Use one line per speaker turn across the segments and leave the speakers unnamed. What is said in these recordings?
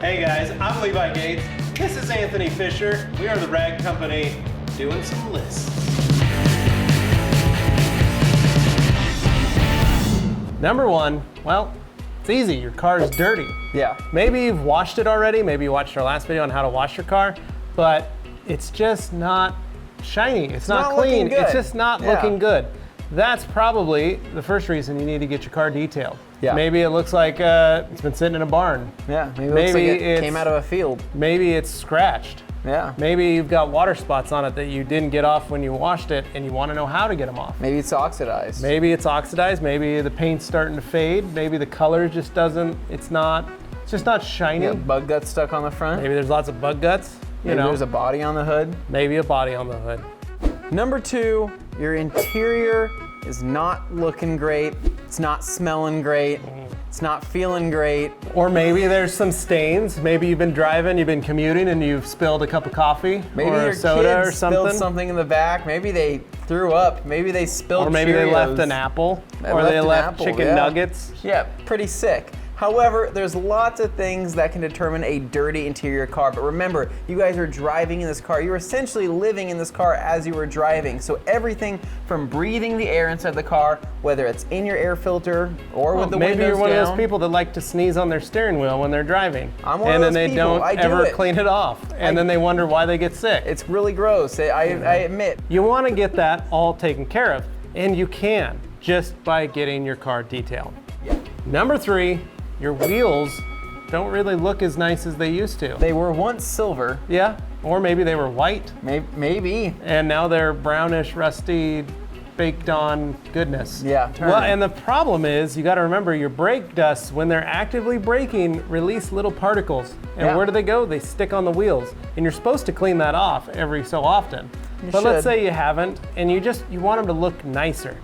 Hey guys, I'm Levi Gates. This is Anthony Fisher. We are the Rag Company doing some lists. Number one, well, it's easy. Your car is dirty.
Yeah.
Maybe you've washed it already. Maybe you watched our last video on how to wash your car, but it's just not shiny. It's not clean. It's just not looking good. That's probably the first reason you need to get your car detailed.
Yeah.
Maybe it looks like it's been sitting in a barn.
Yeah, maybe it looks like it came out of a field.
Maybe it's scratched.
Yeah.
Maybe you've got water spots on it that you didn't get off when you washed it and you want to know how to get them off.
Maybe it's oxidized.
Maybe it's oxidized. Maybe the paint's starting to fade. Maybe the color just doesn't, it's just not shiny.
Yeah, bug guts stuck on the front.
Maybe there's lots of bug guts.
Maybe there's a body on the hood.
Maybe a body on the hood.
Number two, your interior is not looking great. It's not smelling great. It's not feeling great.
Or maybe there's some stains. Maybe you've been driving, you've been commuting, and you've spilled a cup of coffee
maybe
or
your
a soda
kids
or something.
Spilled something in the back. Maybe they threw up. Maybe they spilled
Or maybe
Cheerios.
they left an apple. Or they left chicken nuggets.
Yeah, pretty sick. However, there's lots of things that can determine a dirty interior car. But remember, you guys are driving in this car. You're essentially living in this car as you were driving. So everything from breathing the air inside the car, whether it's in your air filter or with the windows down.
Maybe you're one of those people that like to sneeze on their steering wheel when they're driving.
I'm one of those people.
And then they don't ever clean it off. And then they wonder why they get sick.
It's really gross, I admit.
You want to get that all taken care of. And you can, just by getting your car detailed.
Yeah.
Number three, your wheels don't really look as nice as they used to.
They were once silver.
Yeah, or maybe they were white.
Maybe.
And now they're brownish, rusty, baked on goodness.
Yeah.
Well, and the problem is, you got to remember, your brake dusts, when they're actively braking, release little particles. And where do they go? They stick on the wheels. And you're supposed to clean that off every so often. But let's say you haven't, and you want them to look nicer.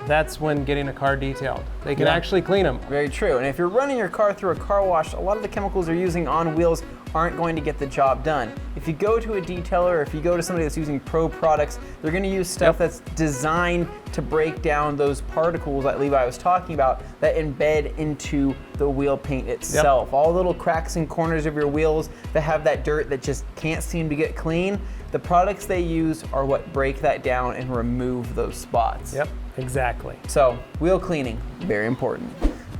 That's when getting a car detailed. They can actually clean them.
Very true. And if you're running your car through a car wash, a lot of the chemicals they're using on wheels aren't going to get the job done. If you go to a detailer or if you go to somebody that's using pro products, they're going to use stuff that's designed to break down those particles that Levi was talking about that embed into the wheel paint itself. All the little cracks and corners of your wheels that have that dirt that just can't seem to get clean, the products they use are what break that down and remove those spots.
Yep, exactly.
So, wheel cleaning, very important.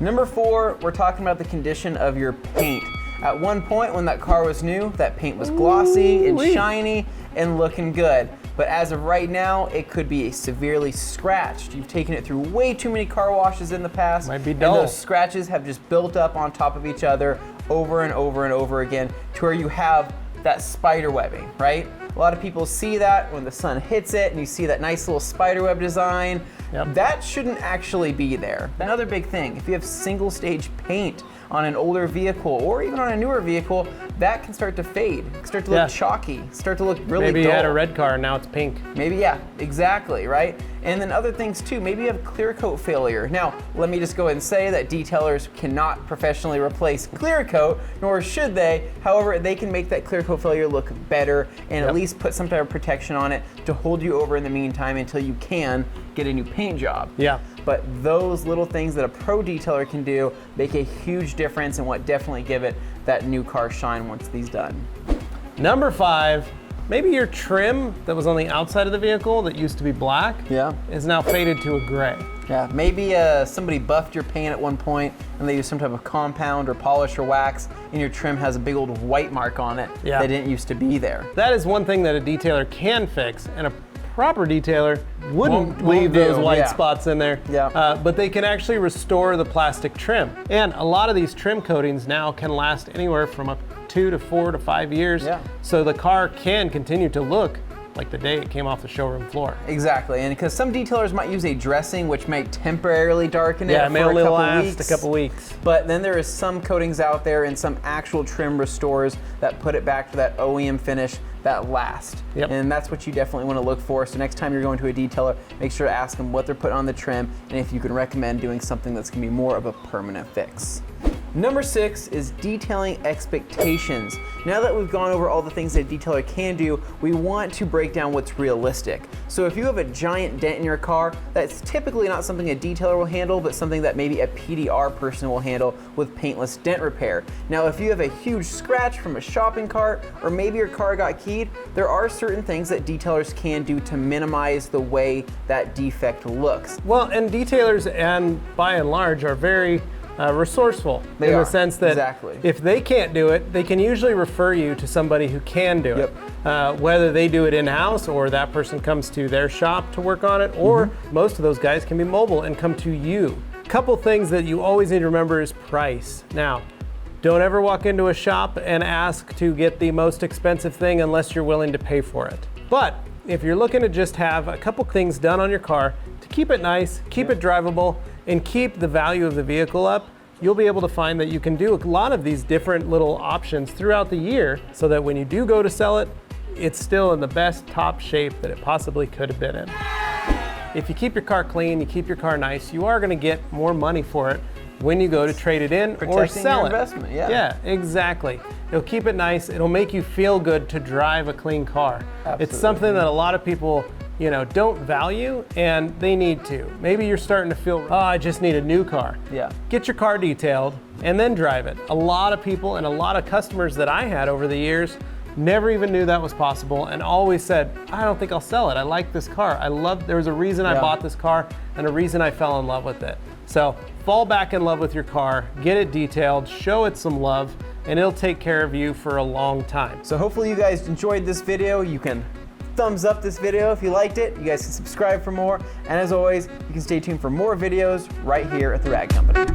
Number four, we're talking about the condition of your paint. At one point when that car was new, that paint was glossy and shiny and looking good. But as of right now, it could be severely scratched. You've taken it through way too many car washes in the past.
Might be dull.
And those scratches have just built up on top of each other over and over and over again to where you have that spider webbing, right? A lot of people see that when the sun hits it and you see that nice little spider web design. That shouldn't actually be there. Another big thing, if you have single stage paint on an older vehicle or even on a newer vehicle, that can start to fade, start to look chalky, start to look really dull.
Maybe you had a red car and now it's pink.
Maybe, yeah, exactly, right? And then other things too, maybe you have clear coat failure. Now, let me just go ahead and say that detailers cannot professionally replace clear coat, nor should they. However, they can make that clear coat failure look better and at least put some type of protection on it to hold you over in the meantime until you can get a new paint job.
Yeah.
But those little things that a pro detailer can do make a huge difference and what definitely give it that new car shine once these done.
Number five, maybe your trim that was on the outside of the vehicle that used to be black is now faded to a gray.
Yeah, maybe somebody buffed your paint at one point and they used some type of compound or polish or wax and your trim has a big old white mark on it that didn't used to be there.
That is one thing that a detailer can fix, and a proper detailer wouldn't leave those white spots in there. But they can actually restore the plastic trim. And a lot of these trim coatings now can last anywhere from up 2 to 4 to 5 years. So the car can continue to look like the day it came off the showroom floor.
Exactly, and because some detailers might use a dressing which may temporarily darken it
it may
for
only
a couple
last
weeks.
a couple weeks.
But then there is some coatings out there and some actual trim restorers that put it back to that OEM finish that last. And that's what you definitely want to look for. So next time you're going to a detailer, make sure to ask them what they're putting on the trim and if you can recommend doing something that's going to be more of a permanent fix. Number 6 is detailing expectations. Now that we've gone over all the things that a detailer can do, we want to break down what's realistic. So if you have a giant dent in your car, that's typically not something a detailer will handle, but something that maybe a PDR person will handle with paintless dent repair. Now, if you have a huge scratch from a shopping cart, or maybe your car got keyed, there are certain things that detailers can do to minimize the way that defect looks.
Well, and detailers, and by and large, are very resourceful in the sense that if they can't do it, they can usually refer you to somebody who can do it. Whether they do it in-house or that person comes to their shop to work on it, or most of those guys can be mobile and come to you. Couple things that you always need to remember is price. Now, don't ever walk into a shop and ask to get the most expensive thing unless you're willing to pay for it. But if you're looking to just have a couple things done on your car to keep it nice, keep it drivable, and keep the value of the vehicle up, you'll be able to find that you can do a lot of these different little options throughout the year so that when you do go to sell it, it's still in the best top shape that it possibly could have been in. If you keep your car clean, you keep your car nice, you are going to get more money for it when you go to trade it in or sell it.
Investment,
yeah, exactly. It'll keep it nice. It'll make you feel good to drive a clean car.
Absolutely.
It's something that a lot of people, don't value, and they need to. Maybe you're starting to feel, oh, I just need a new car.
Yeah.
Get your car detailed and then drive it. A lot of people and a lot of customers that I had over the years never even knew that was possible and always said, I don't think I'll sell it. I like this car. There was a reason I bought this car and a reason I fell in love with it. So fall back in love with your car, get it detailed, show it some love, and it'll take care of you for a long time.
So hopefully you guys enjoyed this video. You can thumbs up this video if you liked it. You guys can subscribe for more. And as always, you can stay tuned for more videos right here at The Rag Company.